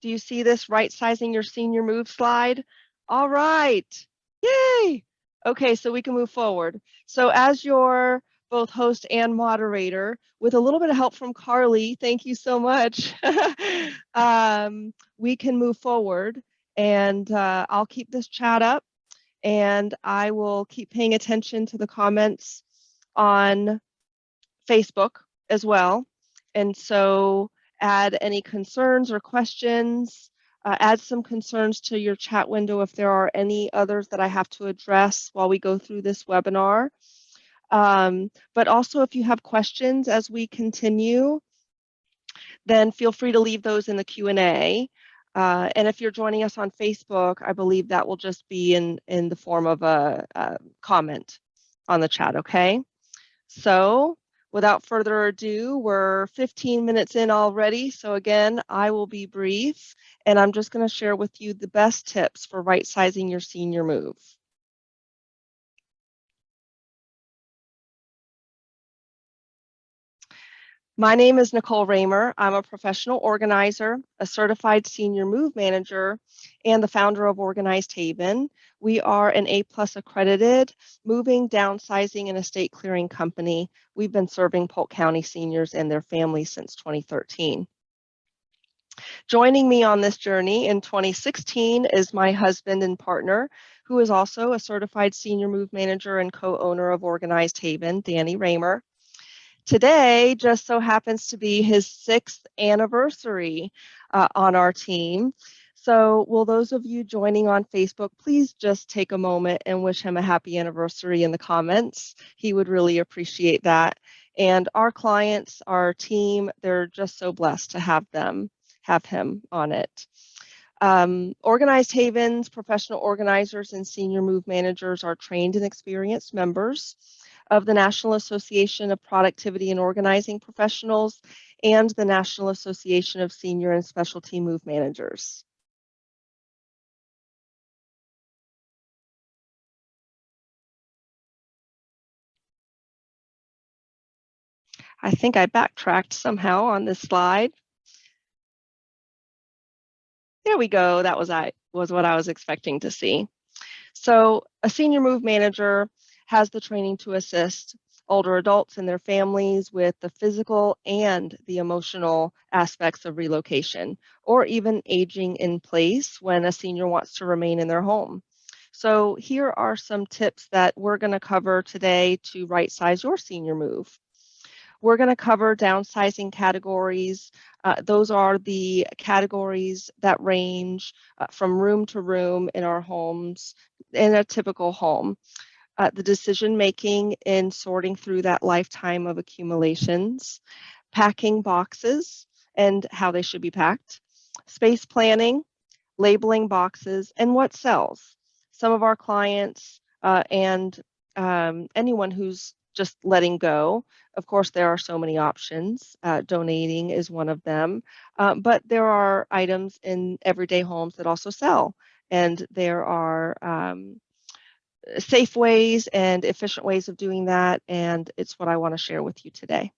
Do you see this right sizing your senior move slide? All right. Yay. Okay, so we can move forward. So as your both host and moderator, with a little bit of help from Carly, thank you so much, we can move forward. And I'll keep this chat up, and I will keep paying attention to the comments on Facebook as well. And so add any concerns or questions, add some concerns to your chat window if there are any others that I have to address while we go through this webinar. But also if you have questions as we continue, then feel free to leave those in the Q&A. And if you're joining us on Facebook, I believe that will just be in the form of a comment on the chat, okay? So without further ado, we're 15 minutes in already. So again, I will be brief, and I'm just going to share with you the best tips for right sizing your senior move. My name is Nicole Raymer. I'm a professional organizer, a certified senior move manager, and the founder of Organized Haven. We are an A+ accredited moving, downsizing, and estate clearing company. We've been serving Polk County seniors and their families since 2013. Joining me on this journey in 2016 is my husband and partner, who is also a certified senior move manager and co-owner of Organized Haven, Danny Raymer. Today just so happens to be his 6th anniversary on our team. So will those of you joining on Facebook, please just take a moment and wish him a happy anniversary in the comments. He would really appreciate that. And our clients, our team, they're just so blessed to have him on it. Organized Havens, professional organizers and senior move managers are trained and experienced members of the National Association of Productivity and Organizing Professionals and the National Association of Senior and Specialty Move Managers. I think I backtracked somehow on this slide. There we go. That was what I was expecting to see. So a senior move manager has the training to assist older adults and their families with the physical and the emotional aspects of relocation, or even aging in place when a senior wants to remain in their home. So here are some tips that we're going to cover today to right size your senior move. We're going to cover downsizing categories. Those are the categories that range from room to room in our homes, in a typical home. The decision making in sorting through that lifetime of accumulations, packing boxes and how they should be packed, space planning, labeling boxes, and what sells. Some of our clients and anyone who's just letting go. Of course, there are so many options. Donating is one of them, but there are items in everyday homes that also sell, and there are safe ways and efficient ways of doing that, and it's what I want to share with you today.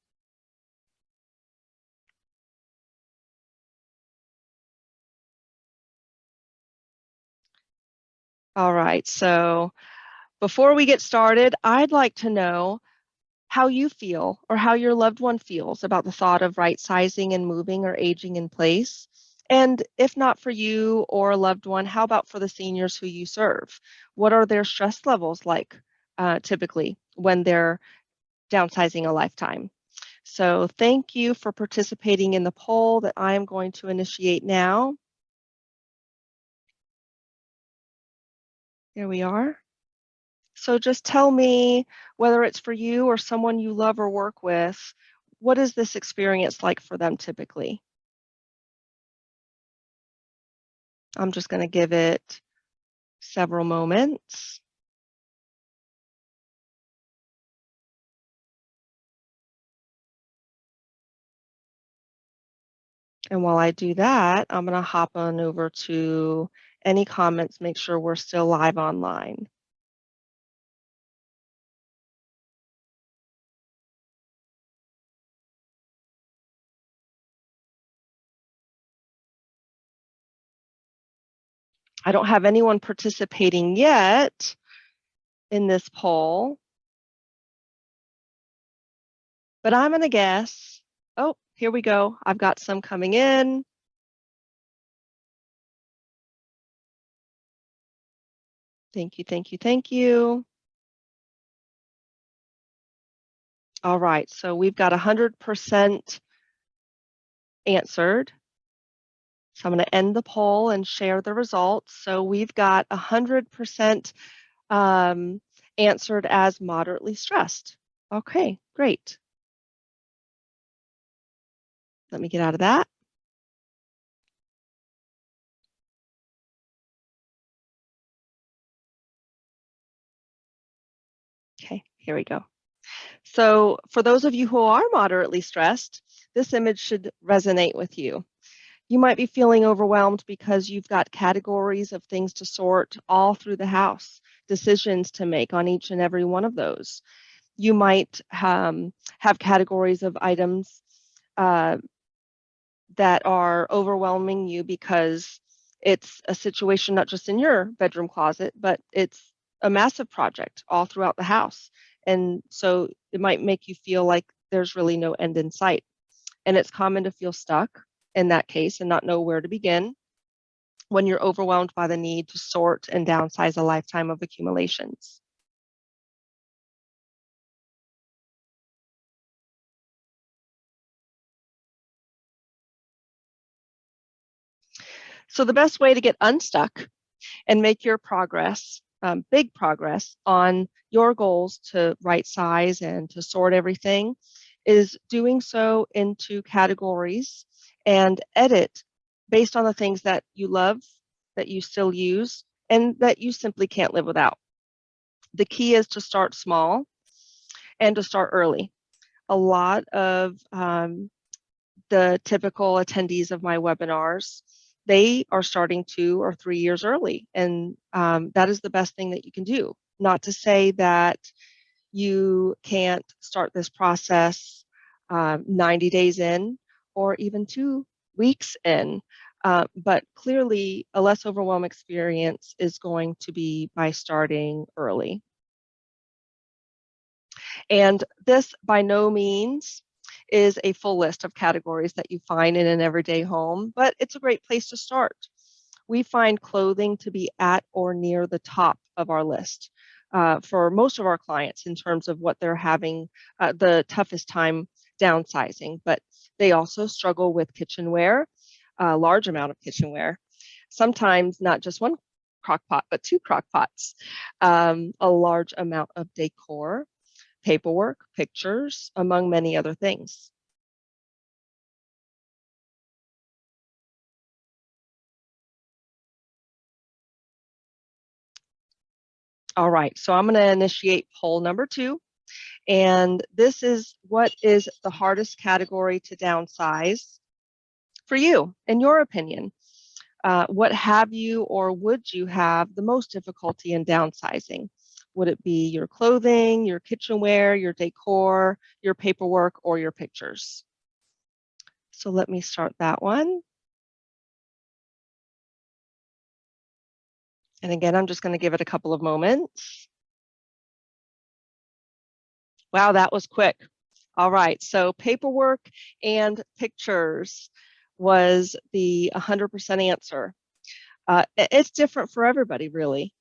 All right, so before we get started, I'd like to know how you feel or how your loved one feels about the thought of right sizing and moving or aging in place. And if not for you or a loved one, how about for the seniors who you serve? What are their stress levels like typically when they're downsizing a lifetime? So thank you for participating in the poll that I am going to initiate now. Here we are. So just tell me, whether it's for you or someone you love or work with, what is this experience like for them typically? I'm just going to give it several moments. And while I do that, I'm going to hop on over to any comments, make sure we're still live online. I don't have anyone participating yet in this poll, but I'm going to guess. Oh, here we go. I've got some coming in. Thank you, thank you, thank you. All right, so we've got 100% answered. So I'm going to end the poll and share the results. So we've got 100% answered as moderately stressed. Okay, great. Let me get out of that. Okay, here we go. So for those of you who are moderately stressed, this image should resonate with you. You might be feeling overwhelmed because you've got categories of things to sort all through the house, decisions to make on each and every one of those. You might have categories of items uh, that are overwhelming you because it's a situation not just in your bedroom closet, but it's a massive project all throughout the house. And so it might make you feel like there's really no end in sight. And it's common to feel stuck in that case and not know where to begin when you're overwhelmed by the need to sort and downsize a lifetime of accumulations. So the best way to get unstuck and make your progress, big progress on your goals to right size and to sort everything, is doing so into categories and edit based on the things that you love, that you still use, and that you simply can't live without. The key is to start small and to start early. A lot of the typical attendees of my webinars, they are starting 2 or 3 years early. And that is the best thing that you can do. Not to say that you can't start this process 90 days in or even 2 weeks in. But clearly, a less overwhelming experience is going to be by starting early. And this by no means is a full list of categories that you find in an everyday home, but it's a great place to start. We find clothing to be at or near the top of our list for most of our clients in terms of what they're having the toughest time downsizing, but they also struggle with kitchenware, a large amount of kitchenware, sometimes not just one crock pot, but two crock pots, a large amount of decor, paperwork, pictures, among many other things. All right, so I'm going to initiate poll number 2. And this is what is the hardest category to downsize for you, in your opinion? What have you or would you have the most difficulty in downsizing? Would it be your clothing, your kitchenware, your decor, your paperwork, or your pictures? So let me start that one. And again, I'm just going to give it a couple of moments. Wow, that was quick. All right, so paperwork and pictures was the 100% answer. It's different for everybody, really.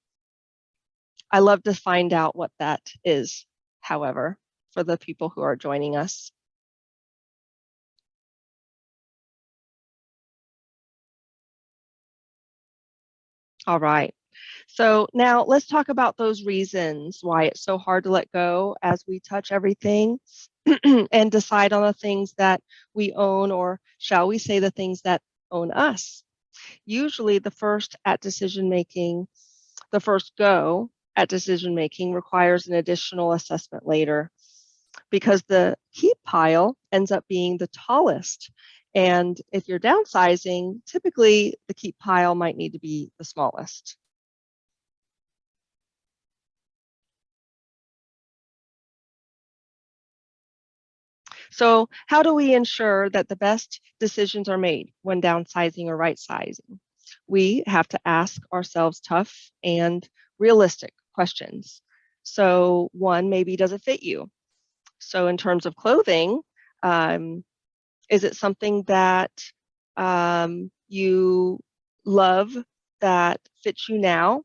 I love to find out what that is, however, for the people who are joining us. All right, so now let's talk about those reasons why it's so hard to let go as we touch everything and decide on the things that we own, or shall we say the things that own us. Usually the first go at decision making requires an additional assessment later because the keep pile ends up being the tallest. And if you're downsizing, typically the keep pile might need to be the smallest. So how do we ensure that the best decisions are made when downsizing or right sizing? we have to ask ourselves tough and realistic questions. So, one, maybe does it fit you? So, in terms of clothing, um, is it something that you love that fits you now?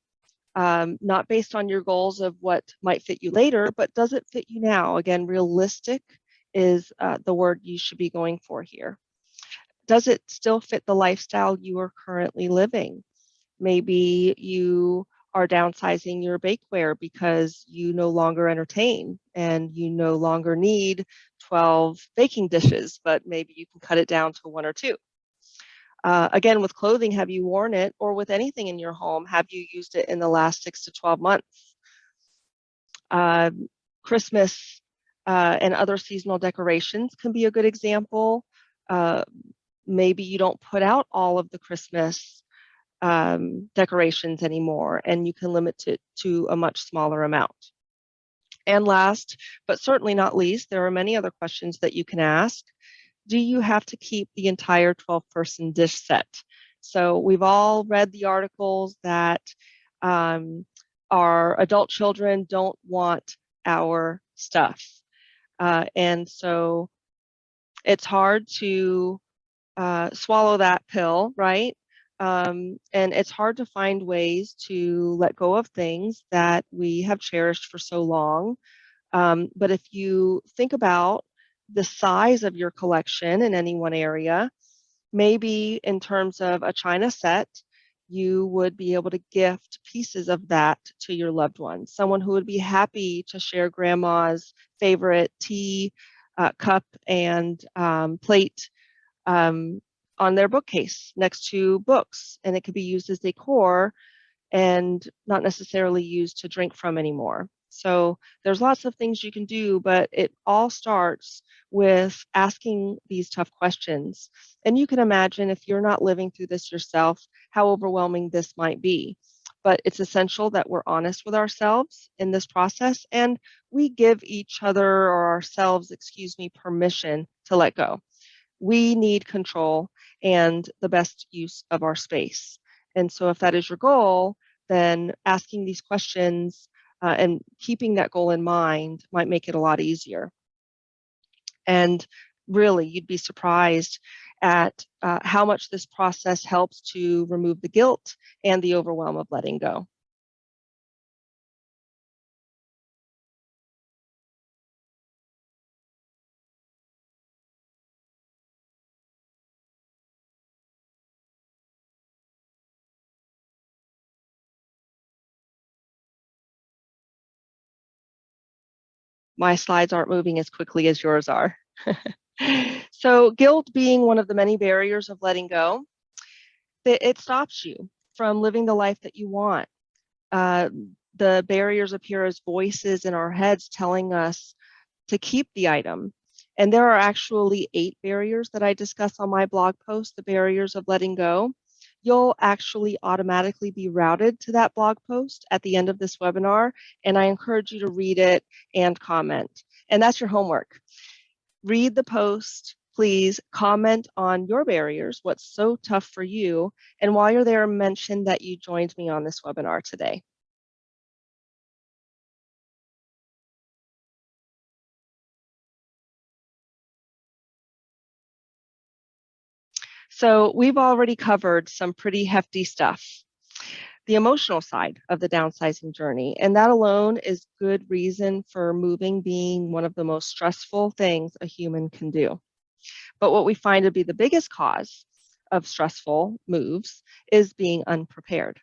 Not based on your goals of what might fit you later, but does it fit you now? Again, realistic is the word you should be going for here. Does it still fit the lifestyle you are currently living? Maybe you are downsizing your bakeware because you no longer entertain and you no longer need 12 baking dishes, but maybe you can cut it down to one or two. Again, with clothing, have you worn it? Or with anything in your home, have you used it in the last 6 to 12 months? Christmas and other seasonal decorations can be a good example. Uh, Maybe you don't put out all of the Christmas decorations anymore, and you can limit it to a much smaller amount. And last, but certainly not least, there are many other questions that you can ask. Do you have to keep the entire 12-person dish set? So we've all read the articles that um, our adult children don't want our stuff. And so it's hard to swallow that pill, right? And it's hard to find ways to let go of things that we have cherished for so long. But if you think about the size of your collection in any one area, maybe in terms of a china set, you would be able to gift pieces of that to your loved ones. Someone who would be happy to share grandma's favorite tea cup and plate um, on their bookcase next to books, and it could be used as decor and not necessarily used to drink from anymore. So there's lots of things you can do, but it all starts with asking these tough questions. And you can imagine if you're not living through this yourself, how overwhelming this might be. But it's essential that we're honest with ourselves in this process and we give each other or ourselves, excuse me, permission to let go. We need control and the best use of our space. And so, if that is your goal, then asking these questions and keeping that goal in mind might make it a lot easier. And really, you'd be surprised at how much this process helps to remove the guilt and the overwhelm of letting go. My slides aren't moving as quickly as yours are. So, guilt being one of the many barriers of letting go, it stops you from living the life that you want. Uh, the barriers appear as voices in our heads telling us to keep the item. And there are actually 8 barriers that I discuss on my blog post, the barriers of letting go. You'll actually automatically be routed to that blog post at the end of this webinar, and I encourage you to read it and comment. And that's your homework. Read the post, please comment on your barriers, what's so tough for you, and while you're there, mention that you joined me on this webinar today. So we've already covered some pretty hefty stuff, the emotional side of the downsizing journey, and that alone is good reason for moving being one of the most stressful things a human can do. But what we find to be the biggest cause of stressful moves is being unprepared.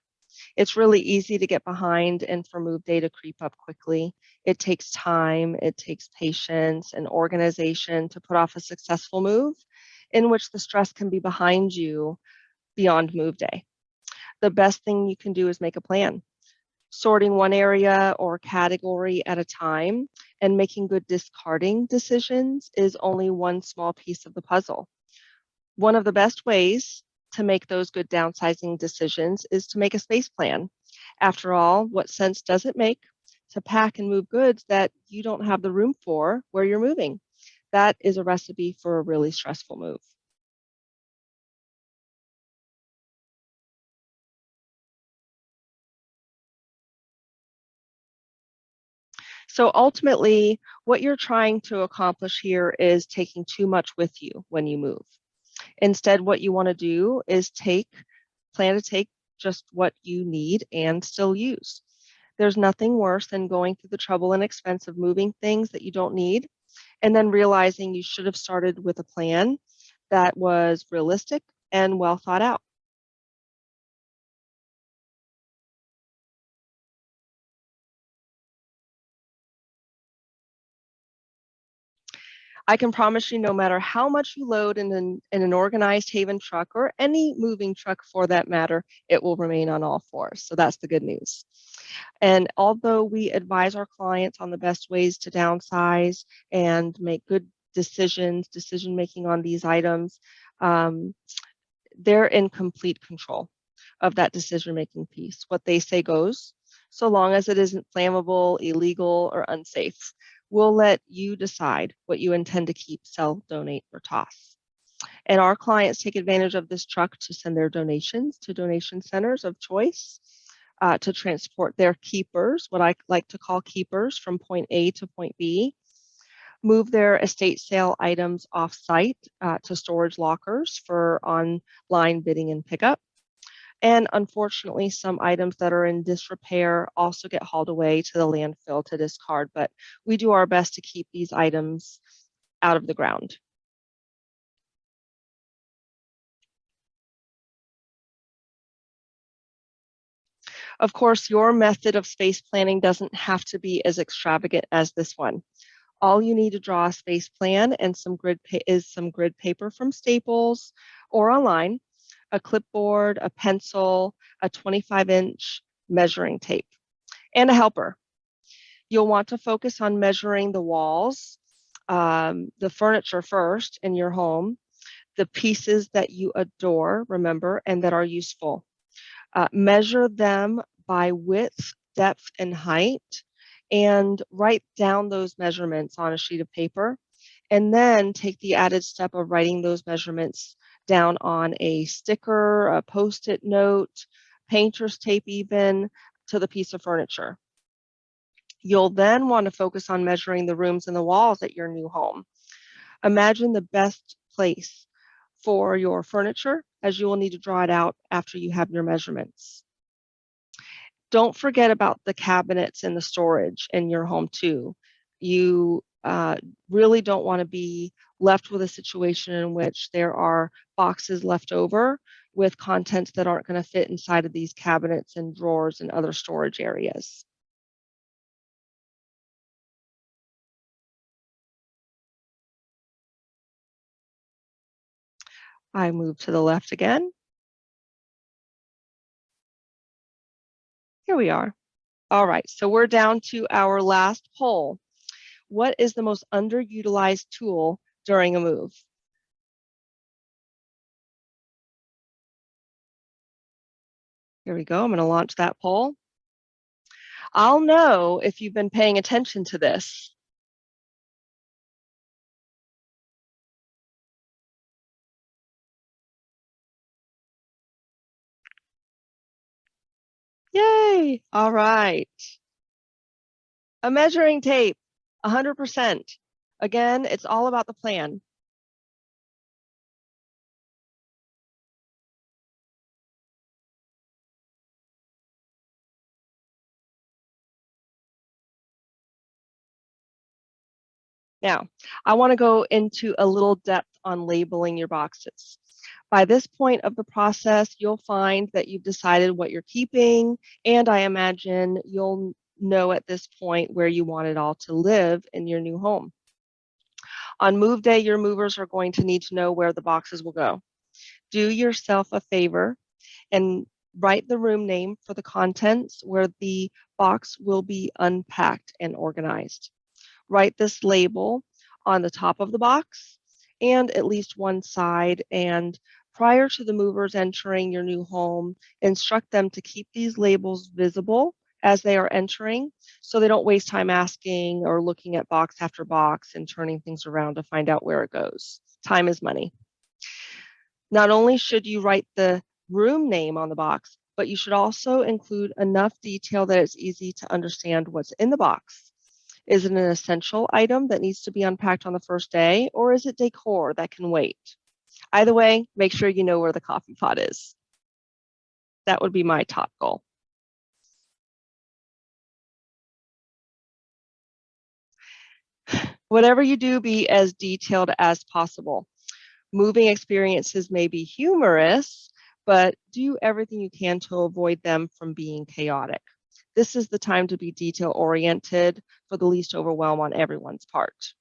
It's really easy to get behind and for move day to creep up quickly. It takes time, it takes patience and organization to put off a successful move in which the stress can be behind you beyond move day. The best thing you can do is make a plan, sorting one area or category at a time and making good discarding decisions is only one small piece of the puzzle. One of the best ways to make those good downsizing decisions is to make a space plan. After all, what sense does it make to pack and move goods that you don't have the room for where you're moving? That is a recipe for a really stressful move. So ultimately, what you're trying to accomplish here is taking too much with you when you move. Instead, what you want to do is plan to take just what you need and still use. There's nothing worse than going through the trouble and expense of moving things that you don't need and then realizing you should have started with a plan that was realistic and well thought out. I can promise you, no matter how much you load in an organized Haven truck or any moving truck for that matter, it will remain on all fours. So that's the good news. And although we advise our clients on the best ways to downsize and make good decision making on these items, um, they're in complete control of that decision making piece. What they say goes, so long as it isn't flammable, illegal, or unsafe. We'll let you decide what you intend to keep, sell, donate, or toss. And our clients take advantage of this truck to send their donations to donation centers of choice, to transport their keepers, what I like to call keepers, from point A to point B, move their estate sale items off-site to storage lockers for online bidding and pickup. And unfortunately, some items that are in disrepair also get hauled away to the landfill to discard, but we do our best to keep these items out of the ground. Of course, your method of space planning doesn't have to be as extravagant as this one. All you need to draw a space plan and some grid paper from Staples or online, a clipboard, a pencil, a 25-inch measuring tape, and a helper. You'll want to focus on measuring the walls, the furniture first in your home, the pieces that you adore, remember, and that are useful. Measure them by width, depth, and height, and write down those measurements on a sheet of paper. And then take the added step of writing those measurements down on a sticker, a post-it note, painter's tape even, to the piece of furniture. You'll then want to focus on measuring the rooms and the walls at your new home. Imagine the best place for your furniture, as you will need to draw it out after you have your measurements. Don't forget about the cabinets and the storage in your home too. You really don't want to be left with a situation in which there are boxes left over with contents that aren't going to fit inside of these cabinets and drawers and other storage areas. I move to the left again. Here we are. All right, so we're down to our last poll. What is the most underutilized tool during a move? Here we go. I'm going to launch that poll. I'll know if you've been paying attention to this. Yay. All right. A measuring tape, 100%. Again, it's all about the plan. Now, I want to go into a little depth on labeling your boxes. By this point of the process, you'll find that you've decided what you're keeping, and I imagine you'll know at this point where you want it all to live in your new home. On move day, your movers are going to need to know where the boxes will go. Do yourself a favor and write the room name for the contents where the box will be unpacked and organized. Write this label on the top of the box and at least one side. And prior to the movers entering your new home, instruct them to keep these labels visible as they are entering so they don't waste time asking or looking at box after box and turning things around to find out where it goes. Time is money. Not only should you write the room name on the box, but you should also include enough detail that it's easy to understand what's in the box. Is it an essential item that needs to be unpacked on the first day, or is it decor that can wait? Either way, make sure you know where the coffee pot is. That would be my top goal. Whatever you do, be as detailed as possible. Moving experiences may be humorous, but do everything you can to avoid them from being chaotic. This is the time to be detail oriented for the least overwhelm on everyone's part.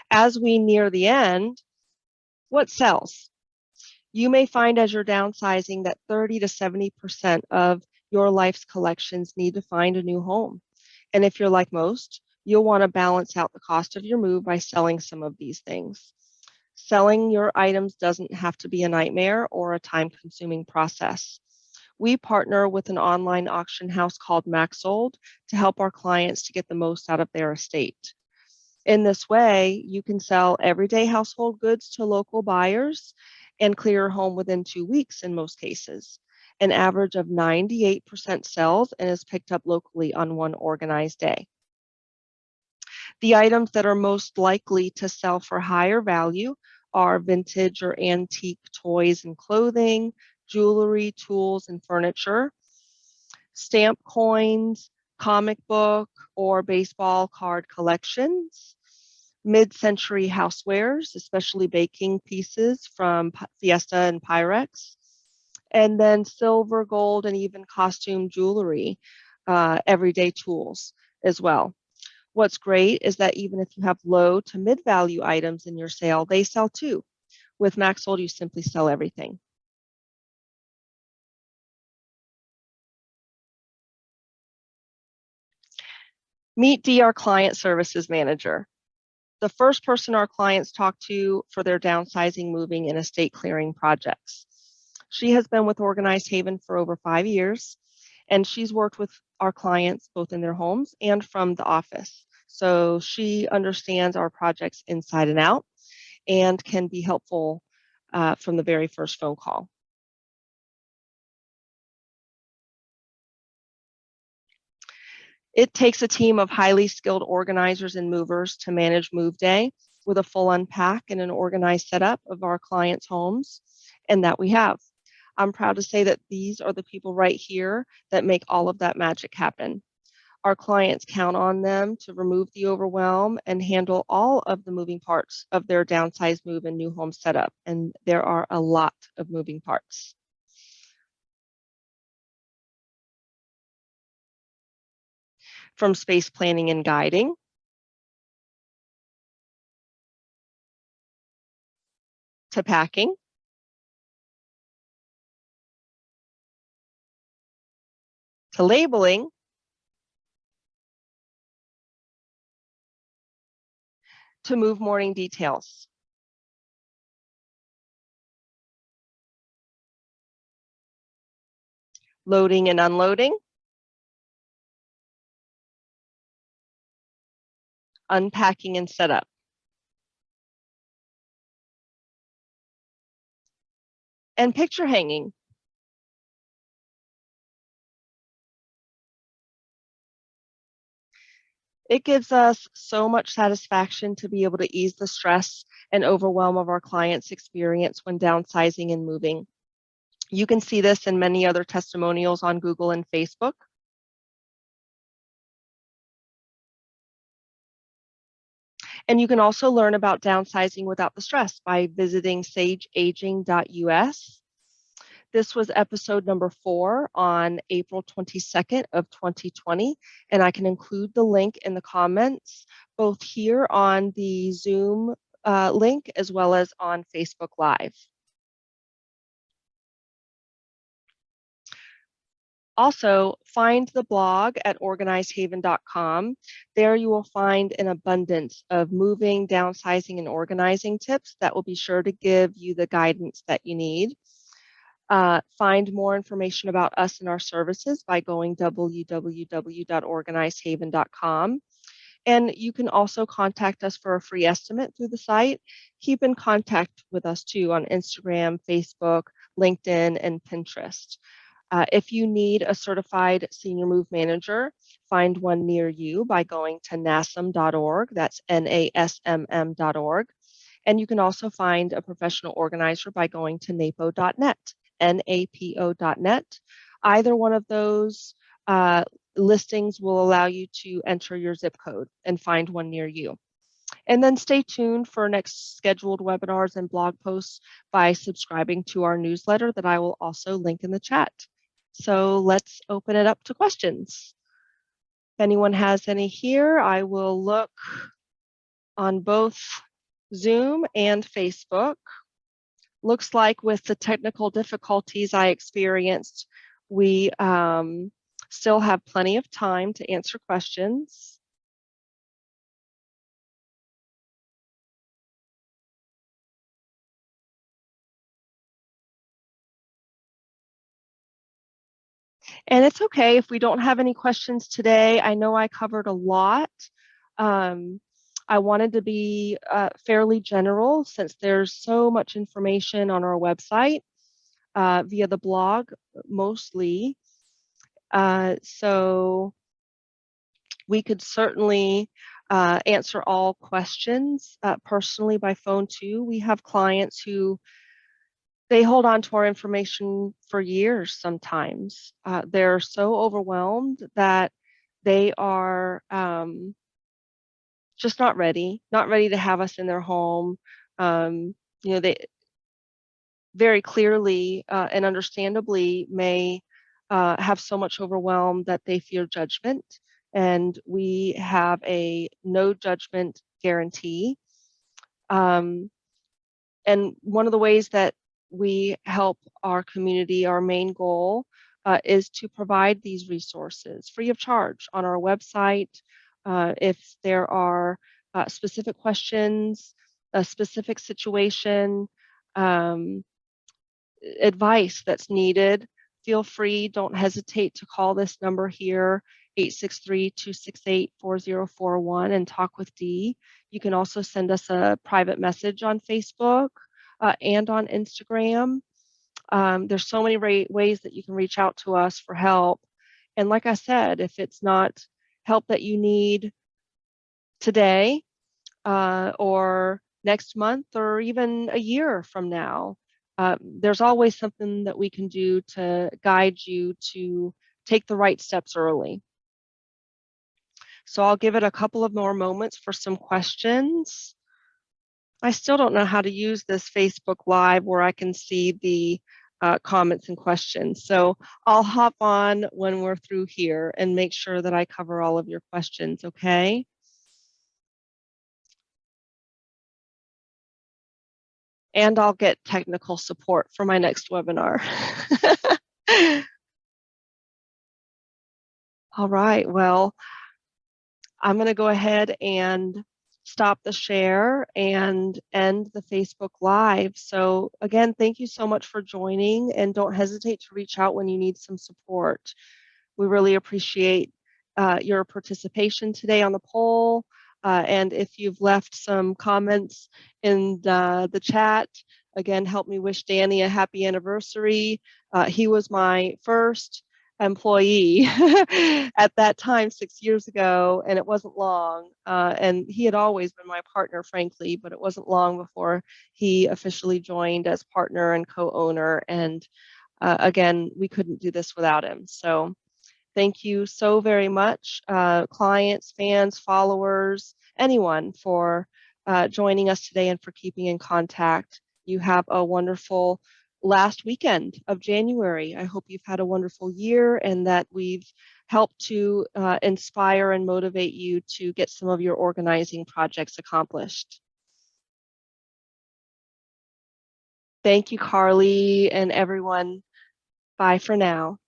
As we near the end, what sells? You may find as you're downsizing that 30 to 70% of your life's collections need to find a new home. And if you're like most, you'll want to balance out the cost of your move by selling some of these things. Selling your items doesn't have to be a nightmare or a time consuming process. We partner with an online auction house called MaxSold to help our clients to get the most out of their estate. In this way, you can sell everyday household goods to local buyers and clear your home within 2 weeks in most cases. An average of 98% sells and is picked up locally on one organized day. The items that are most likely to sell for higher value are vintage or antique toys and clothing, jewelry, tools, and furniture, stamp coins, comic book or baseball card collections, mid-century housewares, especially baking pieces from Fiesta and Pyrex, and then silver, gold, and even costume jewelry, everyday tools as well. What's great is that even if you have low to mid-value items in your sale, they sell too. With MaxSold, you simply sell everything. Meet D, our client services manager, the first person our clients talk to for their downsizing, moving, and estate clearing projects. She has been with Organized Haven for over 5 years, and she's worked with our clients both in their homes and from the office. So she understands our projects inside and out and can be helpful from the very first phone call. It takes a team of highly skilled organizers and movers to manage move day with a full unpack and an organized setup of our clients' homes, and that we have. I'm proud to say that these are the people right here that make all of that magic happen. Our clients count on them to remove the overwhelm and handle all of the moving parts of their downsized move and new home setup. And there are a lot of moving parts. From space planning and guiding to packing to labeling to move morning details. Loading and unloading, unpacking and setup. And picture hanging. It gives us so much satisfaction to be able to ease the stress and overwhelm of our clients' experience when downsizing and moving. You can see this in many other testimonials on Google and Facebook. And you can also learn about downsizing without the stress by visiting sageaging.us. This was episode number 4 on April 22nd of 2020, and I can include the link in the comments, both here on the Zoom link as well as on Facebook Live. Also, find the blog at organizedhaven.com. There you will find an abundance of moving, downsizing, and organizing tips that will be sure to give you the guidance that you need. Find more information about us and our services by going www.organizedhaven.com. And you can also contact us for a free estimate through the site. Keep in contact with us too on Instagram, Facebook, LinkedIn, and Pinterest. If you need a certified senior move manager, find one near you by going to nasm.org. That's NASMM.org. And you can also find a professional organizer by going to napo.net, NAPO.net. Either one of those listings will allow you to enter your zip code and find one near you. And then stay tuned for next scheduled webinars and blog posts by subscribing to our newsletter that I will also link in the chat. So let's open it up to questions. If anyone has any here, I will look on both Zoom and Facebook. Looks like with the technical difficulties I experienced, we still have plenty of time to answer questions. And it's okay if we don't have any questions today. I know I covered a lot. I wanted to be fairly general since there's so much information on our website via the blog mostly. So we could certainly answer all questions personally by phone too. We have clients who they hold on to our information for years sometimes. They're so overwhelmed that they are just not ready to have us in their home. They very clearly and understandably may have so much overwhelm that they fear judgment. And we have a no judgment guarantee. And one of the ways that we help our community, our main goal is to provide these resources free of charge on our website. If there are specific questions, a specific situation, advice that's needed, feel free, don't hesitate to call this number here, 863-268-4041 and talk with Dee. You can also send us a private message on Facebook and on Instagram. There's so many ways that you can reach out to us for help. And like I said, if it's not help that you need today or next month or even a year from now, there's always something that we can do to guide you to take the right steps early. So I'll give it a couple of more moments for some questions. I still don't know how to use this Facebook Live where I can see the comments and questions. So I'll hop on when we're through here and make sure that I cover all of your questions, okay? And I'll get technical support for my next webinar. All right, well, I'm going to go ahead and stop the share and end the Facebook Live. So again, thank you so much for joining, and don't hesitate to reach out when you need some support. We really appreciate your participation today on the poll. And if you've left some comments in the chat, again, help me wish Danny a happy anniversary. He was my first employee at that time 6 years ago, and it wasn't long. And he had always been my partner, frankly, but it wasn't long before he officially joined as partner and co-owner. And again, we couldn't do this without him. So thank you so very much, clients, fans, followers, anyone for joining us today and for keeping in contact. You have a wonderful last weekend of January. I hope you've had a wonderful year and that we've helped to inspire and motivate you to get some of your organizing projects accomplished. Thank you, Carly, and everyone. Bye for now.